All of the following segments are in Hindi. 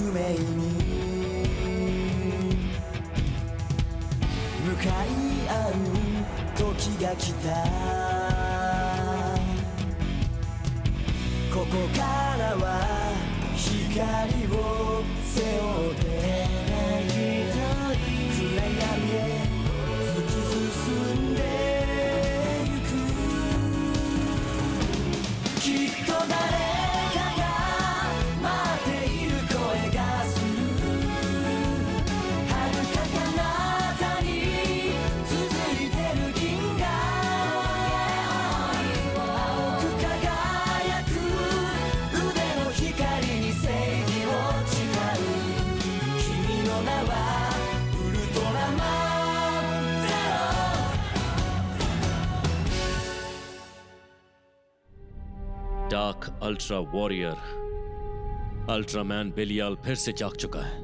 命に向かい合う時が来た。ここからは光を背負って暗闇へ突き進んでゆく。きっと誰かが待っている声がする。遥か彼方に続いてる銀河。青く輝く腕の光に正義を誓う。君の名はウルトラマンゼロ。डार्क अल्ट्रा वॉरियर अल्ट्रामैन बेलियाल फिर से जाग चुका है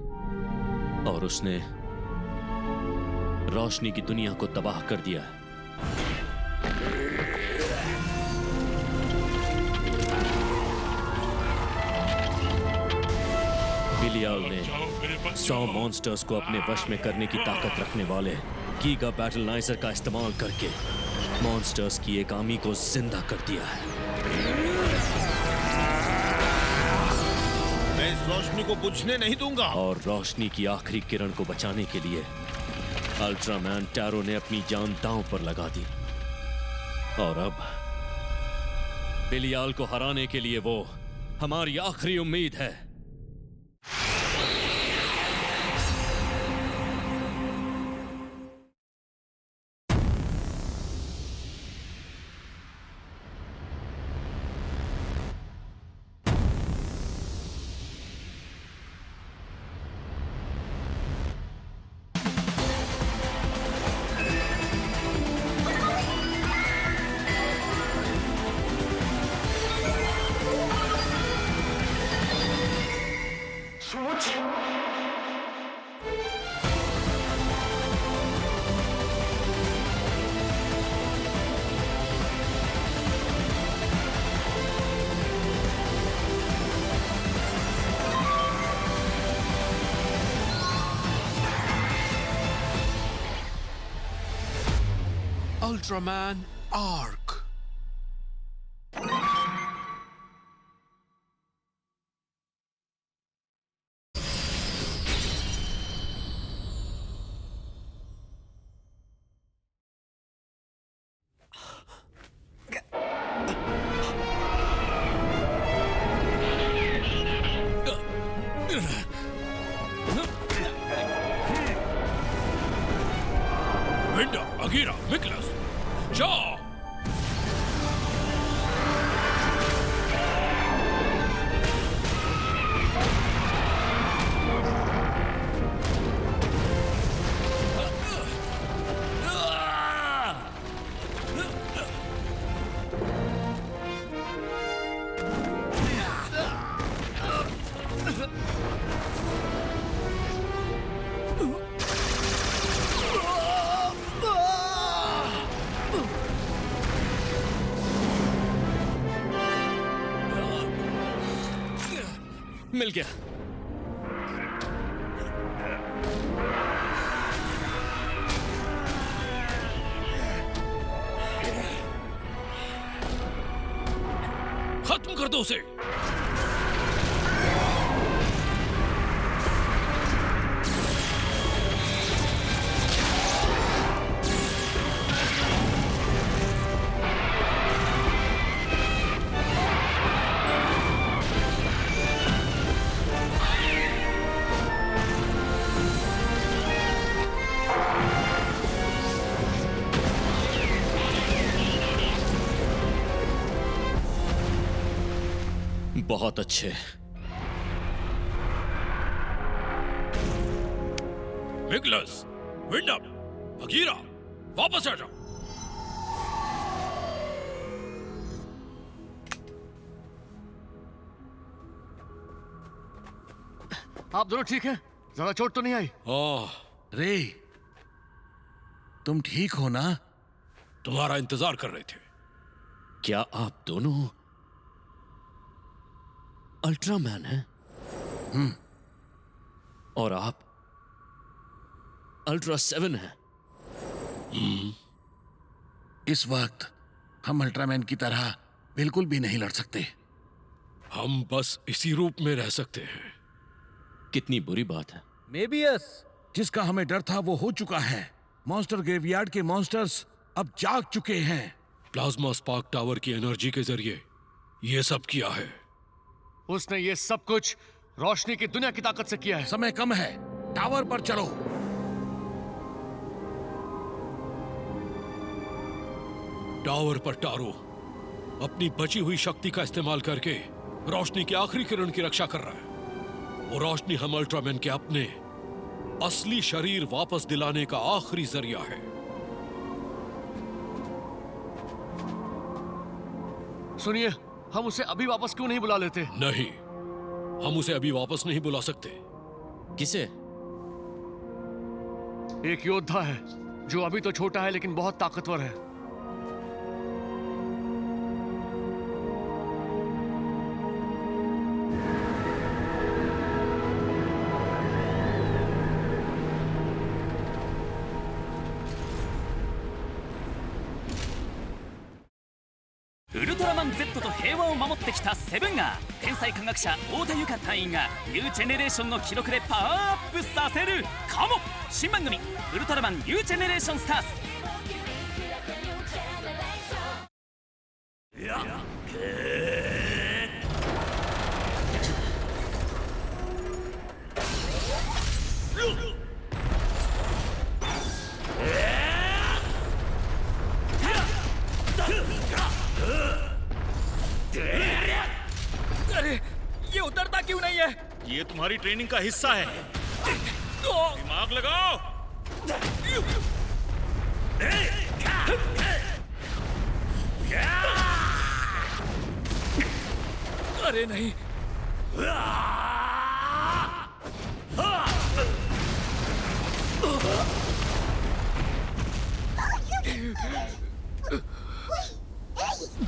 और उसने रोशनी की दुनिया को तबाह कर दिया है। बेलियाल ने 100 मॉन्स्टर्स को अपने वश में करने की ताकत रखने वाले गीगा बैटलनाइजर का इस्तेमाल करके मॉन्स्टर्स की एक आर्मी को जिंदा कर दिया है। मैं इस रोशनी को बुझने नहीं दूंगा। और रोशनी की आखिरी किरण को बचाने के लिए अल्ट्रामैन टैरो ने अपनी जान दांव पर लगा दी। और अब बेलियाल को हराने के लिए वो हमारी आखिरी उम्मीद है। Ultraman Arc. Winda, Agira, Miklas, जाओ। मिल गया। खत्म कर दो उसे। बहुत अच्छे। निकलस, विंडा, अगीरा, वापस आ जाओ। आप दोनों ठीक हैं? ज्यादा चोट तो नहीं आई? ओह, रे, तुम ठीक हो ना? तुम्हारा इंतजार कर रहे थे। क्या आप दोनों अल्ट्रामैन हैं? और आप अल्ट्रा 7 हैं। इस वक्त हम अल्ट्रामैन की तरह बिल्कुल भी नहीं लड़ सकते। हम बस इसी रूप में रह सकते हैं। कितनी बुरी बात है। मेबियस, जिसका हमें डर था वो हो चुका है। मॉन्स्टर ग्रेवयार्ड के मॉन्स्टर्स अब जाग चुके हैं। प्लाज्मा स्पार्क टावर की एनर्जी के जरिए ये सब किया है। उसने ये सब कुछ रोशनी की दुनिया की ताकत से किया है। समय कम है, टावर पर चलो। टावर पर टारो अपनी बची हुई शक्ति का इस्तेमाल करके रोशनी की आखिरी किरण की रक्षा कर रहा है। वो रोशनी हम अल्ट्रामैन के अपने असली शरीर वापस दिलाने का आखिरी जरिया है। सुनिए, हम उसे अभी वापस क्यों नहीं बुला लेते? नहीं, हम उसे अभी वापस नहीं बुला सकते। किसे? एक योद्धा है जो अभी तो छोटा है लेकिन बहुत ताकतवर है।ウルトラマン Z と平和を守ってきたセブンが天才科学者太田由香隊員がニュージェネレーションの記録でパワーアップさせるかも。新番組「ウルトラマンニュージェネレーションスターズ」。अरे ये उतरता क्यों नहीं है? ये तुम्हारी ट्रेनिंग का हिस्सा है। दिमाग लगाओ। अरे नहीं,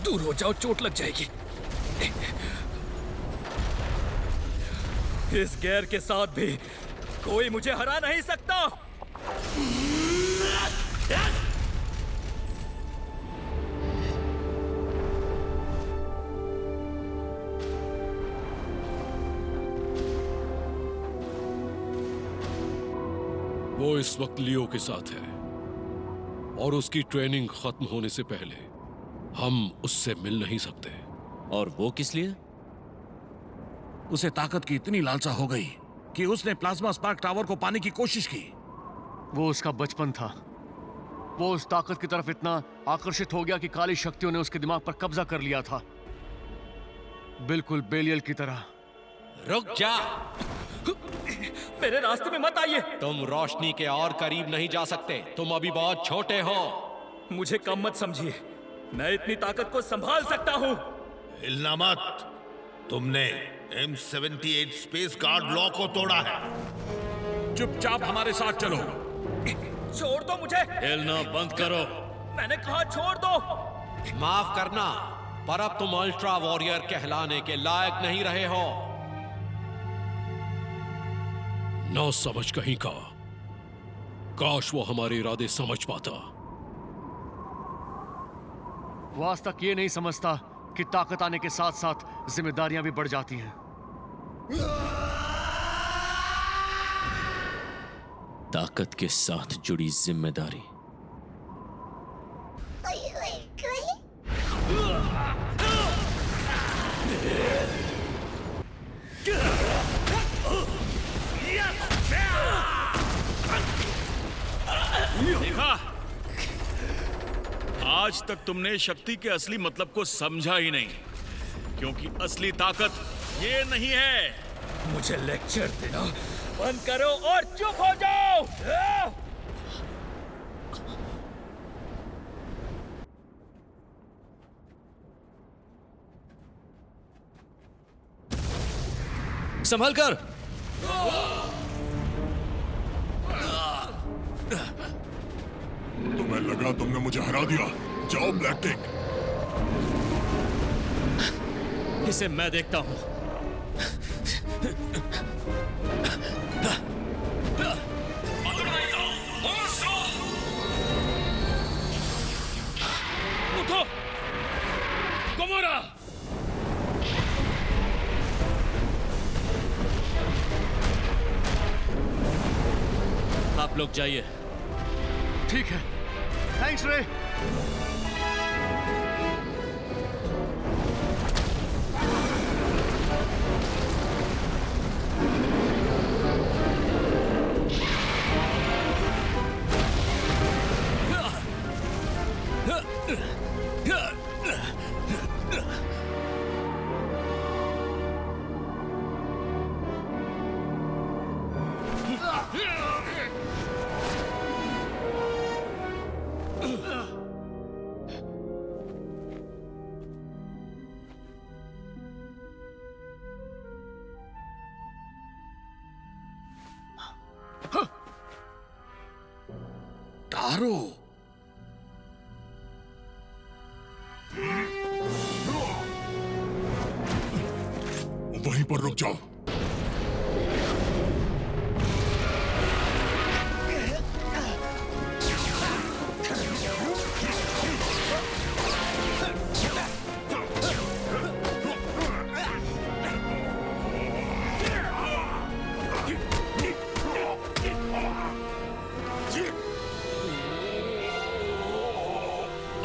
दूर हो जाओ, चोट लग जाएगी। इस गैर के साथ भी कोई मुझे हरा नहीं सकता। वो इस वक्त लियो के साथ है और उसकी ट्रेनिंग खत्म होने से पहले हम उससे मिल नहीं सकते। और वो किस लिए? उसे ताकत की इतनी लालसा हो गई कि उसने प्लाज्मा स्पार्क टावर को पाने की कोशिश की। वो उसका बचपन था। वो उस ताकत की तरफ इतना आकर्षित हो गया कि काली शक्तियों ने उसके दिमाग पर कब्जा कर लिया था, बिल्कुल बेलियल की तरह। रुक जा, मेरे रास्ते में मत आइए। तुम रोशनी के और करीब नहीं जा सकते। तुम अभी बहुत छोटे हो। मुझे कम मत समझिए, मैं इतनी ताकत को संभाल सकता हूँ। हिलना मत। तुमने M78 स्पेस गार्ड लॉ को तोड़ा है। चुपचाप हमारे साथ चलो। छोड़ दो मुझे। हिलना बंद करो। मैंने कहा छोड़ दो। माफ करना, पर अब तुम अल्ट्रा वॉरियर कहलाने के लायक नहीं रहे हो। ना समझ कहीं का। काश वो हमारे इरादे समझ पाता। वो आज तक ये नहीं समझता कि ताकत आने के साथ साथ जिम्मेदारियां भी बढ़ जाती हैं। ताकत के साथ जुड़ी जिम्मेदारी। देखा, आज तक तुमने शक्ति के असली मतलब को समझा ही नहीं, क्योंकि असली ताकत ये नहीं है। मुझे लेक्चर देना बंद करो और चुप हो जाओ। संभल कर। तुम्हें लगा तुमने मुझे हरा दिया? जाओ ब्लैक किंग। इसे मैं देखता हूं। लोग जाइए। ठीक है, थैंक्स रे। तारो, वहीं पर रुक जाओ।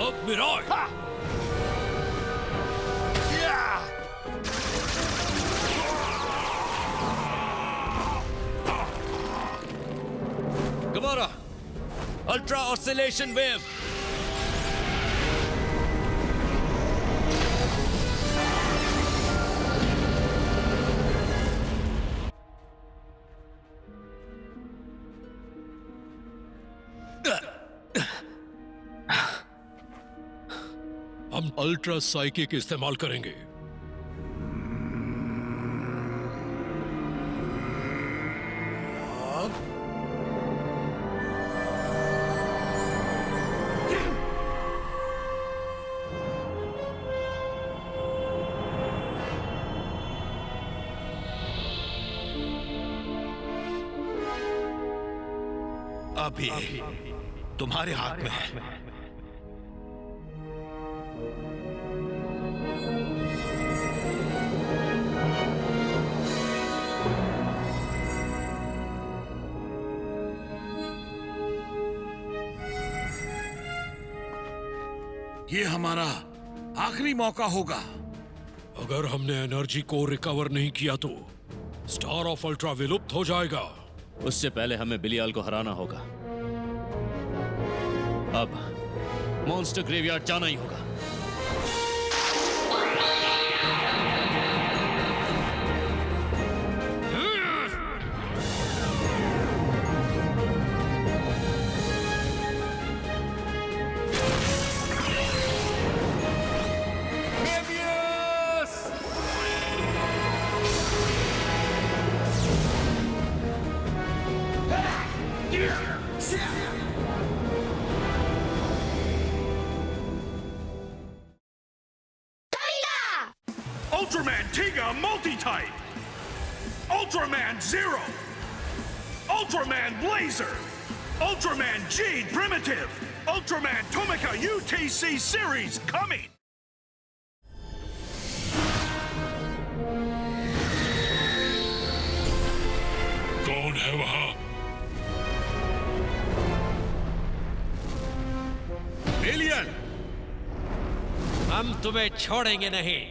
अब विराट गमारा, अल्ट्रा ऑसिलेशन वेव। हम अल्ट्रा साइकिक इस्तेमाल करेंगे। अभी तुम्हारे हाथ में है। ये हमारा आखिरी मौका होगा। अगर हमने एनर्जी को रिकवर नहीं किया तो स्टार ऑफ अल्ट्रा विलुप्त हो जाएगा। उससे पहले हमें बिलियाल को हराना होगा। अब मॉन्स्टर ग्रेवयार्ड जाना ही होगा। Ultraman Tiga Multi-Type! Ultraman Zero! Ultraman Blazer! Ultraman Jade Primitive! Ultraman Tomica UTC Series coming! कौन है वहां? एलियन, हम तुम्हें छोड़ेंगे नहीं।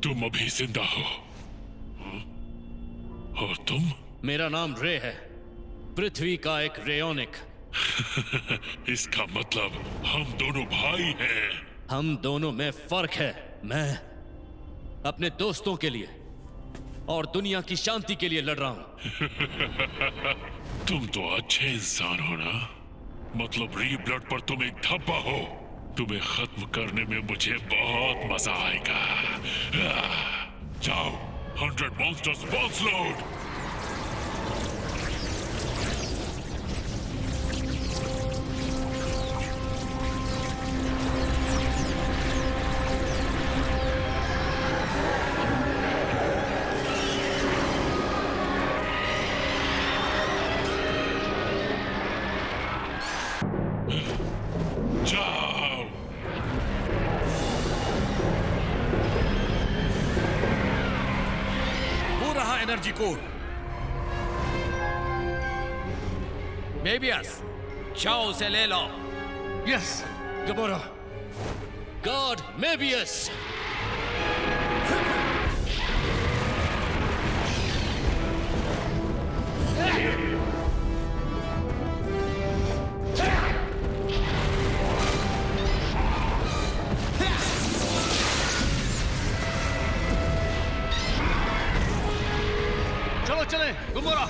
तुम अभी जिंदा हो। और तुम? मेरा नाम रे है, पृथ्वी का एक रेयोनिक। इसका मतलब हम दोनों भाई हैं। हम दोनों में फर्क है। मैं अपने दोस्तों के लिए और दुनिया की शांति के लिए लड़ रहा हूं। तुम तो अच्छे इंसान हो ना? मतलब रीब्लड पर तुम एक धब्बा हो। तुम्हें खत्म करने में मुझे बहुत मजा आएगा। जाओ, 100 मॉन्स्टर्स पल्स लोड। जाओ। वो रहा एनर्जी कोर। मेबियस, जाओ उसे ले लो। Yes Gamora, God Mebius. चलो चलें, गुमोरा।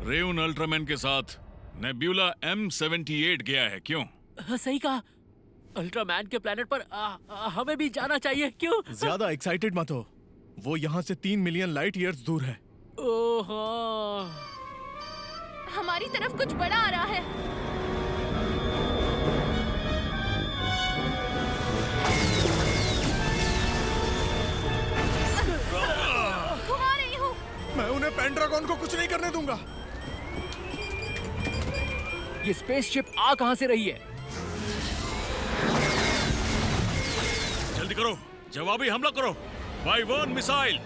रेउन अल्ट्रामैन के साथ नेब्यूला M78 गया है, क्यों? सही कहा। अल्ट्रामैन के प्लेनेट पर हमें भी जाना चाहिए, क्यों? ज्यादा एक्साइटेड मत हो, वो यहाँ से 3 मिलियन लाइट ईयर्स दूर है। ओहो, हमारी तरफ कुछ बड़ा आ रहा है। घुमा रही हूँ। मैं उन्हें पेंड्रागॉन को कुछ नहीं करने दूंगा। ये स्पेसशिप आ कहां से रही है? जल्दी करो, जवाबी हमला करो। वाइवर्न मिसाइल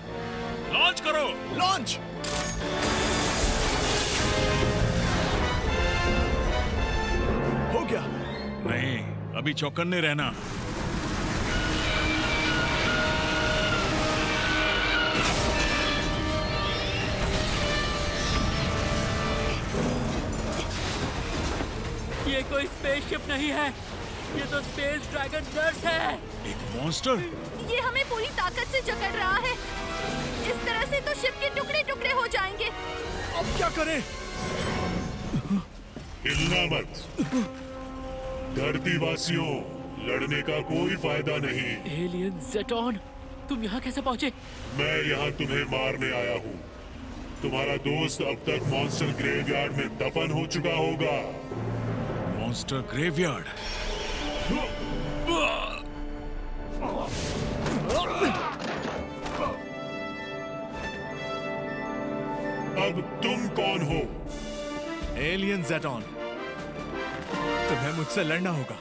लॉन्च करो। लॉन्च। हो गया। नहीं, अभी चौकन्ने रहना। ये कोई स्पेसशिप नहीं है, ये तो स्पेस ड्रैगन नर्स है। एक मॉन्स्टर। ये हमें पूरी ताकत से जकड़ रहा है। इस तरह से तो शिप के टुकड़े टुकड़े हो जाएंगे। अब क्या करें? हिलना मत। धरतीवासियों, लड़ने का कोई फायदा नहीं। एलियन ज़ेटॉन, तुम यहाँ कैसे पहुँचे? मैं यहाँ तुम्हें मारने आया हूँ। तुम्हारा दोस्त अब तक मॉन्स्टर ग्रेवयार्ड में दफन हो चुका होगा। Monster graveyard. अब तुम कौन हो? एलियन ज़ेटॉन, तुम्हें मुझसे लड़ना होगा।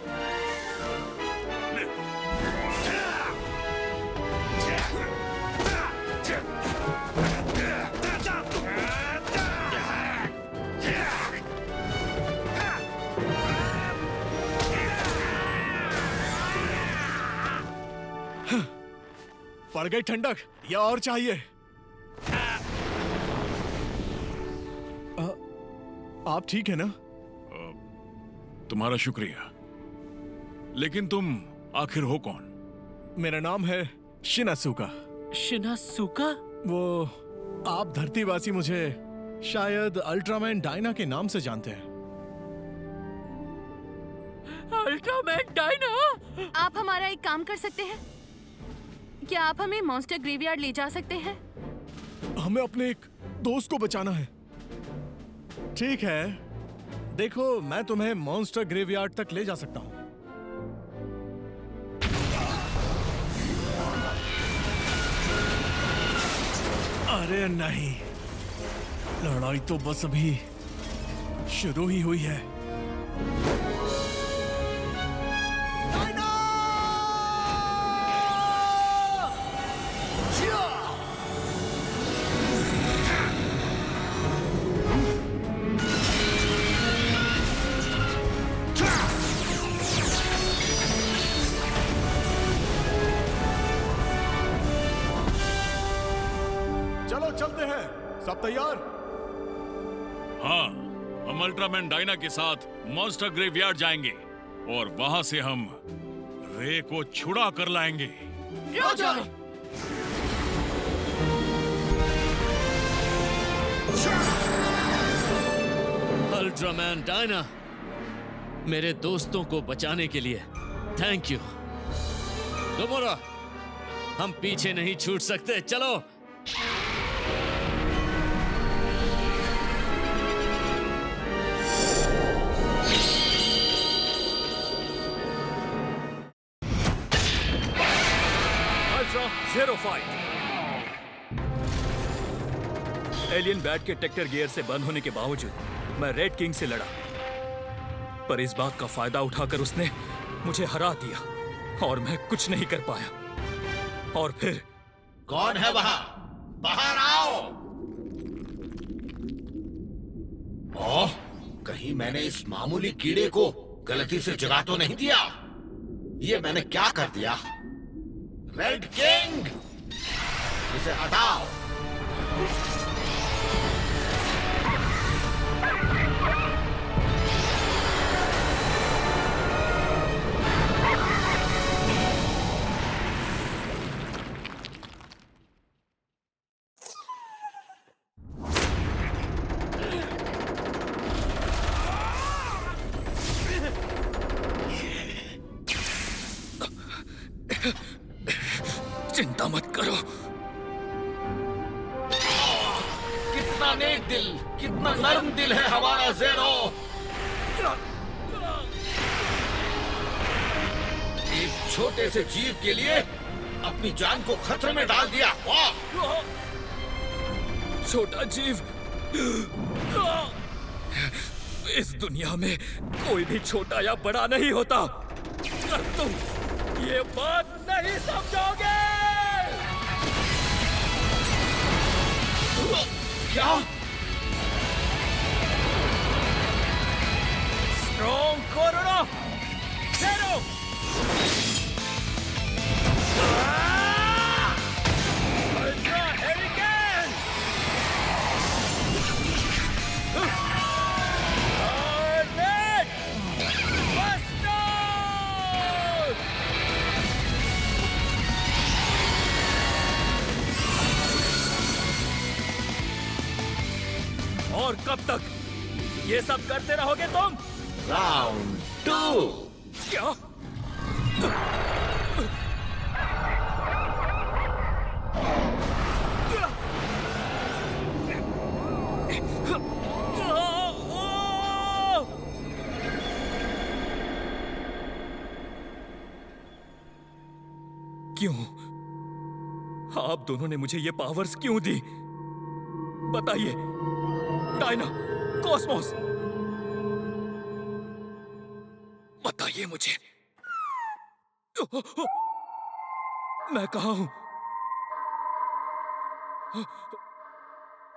पड़ गई ठंडक, या और चाहिए? आप ठीक है ना? तुम्हारा शुक्रिया। लेकिन तुम आखिर हो कौन? मेरा नाम है शिनासुका। शिनासुका? वो आप धरतीवासी मुझे शायद अल्ट्रामैन डायना के नाम से जानते हैं। Ultraman Diana? आप हमारा एक काम कर सकते हैं? क्या आप हमें मॉन्स्टर ग्रेवयार्ड ले जा सकते हैं? हमें अपने एक दोस्त को बचाना है। ठीक है, देखो मैं तुम्हें मॉन्स्टर ग्रेवयार्ड तक ले जा सकता हूं। अरे नहीं, लड़ाई तो बस अभी शुरू ही हुई है। चलो चलते हैं, सब तैयार? हाँ, हम अल्ट्रामैन डायना के साथ मॉन्स्टर ग्रेवयार्ड जाएंगे और वहां से हम रे को छुड़ा कर लाएंगे। रोजर! अल्ट्रामैन डायना, मेरे दोस्तों को बचाने के लिए थैंक यू। दोबारा हम पीछे नहीं छूट सकते, चलो। Zero fight. एलियन बैट के टेक्टर गियर से बंद होने के बावजूद मैं रेड किंग से लड़ा, पर इस बात का फायदा उठाकर उसने मुझे हरा दिया और मैं कुछ नहीं कर पाया। और फिर कौन है वहां? बाहर आओ। ओह, कहीं मैंने इस मामूली कीड़े को गलती से जगा तो नहीं दिया? ये मैंने क्या कर दिया? रेड किंग, इसे हटाओ। चिंता मत करो। कितना नेक दिल, कितना नर्म दिल है हमारा ज़ेरो। एक छोटे से जीव के लिए अपनी जान को खतरे में डाल दिया। वाह! छोटा जीव, इस दुनिया में कोई भी छोटा या बड़ा नहीं होता। पर तुम ये बात नहीं समझोगे। क्या? Strong corona zero. Ultra hurricane. Garnate buster. और कब तक ये सब करते रहोगे तुम? राउंड 2। क्या? क्यों? आप दोनों ने मुझे ये पावर्स क्यों दी? बताइए। डायना, कॉस्मोस, बताइए मुझे। मैं कहाँ हूं?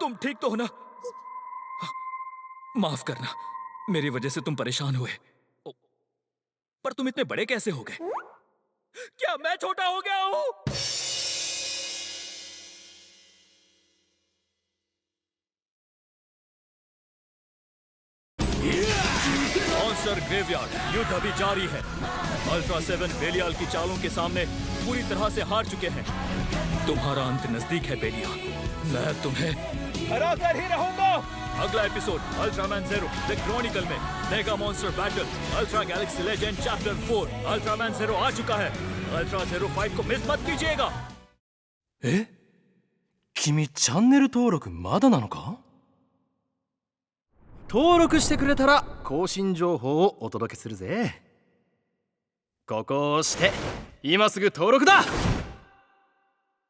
तुम ठीक तो हो ना? माफ करना, मेरी वजह से तुम परेशान हुए। पर तुम इतने बड़े कैसे हो गए? क्या मैं छोटा हो गया हूं? मॉन्स्टर ग्रेवयार्ड युद्ध अभी जारी है। अल्ट्रा 7 बेलियाल की चालों के सामने पूरी तरह से हार चुके हैं। तुम्हारा अंत नजदीक है बेलियाल, मैं तुम्हें हरा कर ही रहूंगा। अगला episode Ultraman zero the chronicle में mega monster battle ultra galaxy legend chapter 4 Ultraman zero आ चुका है। अल्ट्रा ज़ेरो फाइट को मिस मत कीजिएगा। 君チャンネル登録まだなのか？登録してくれたら更新情報をお届けするぜ。ここを押して今すぐ登録だ。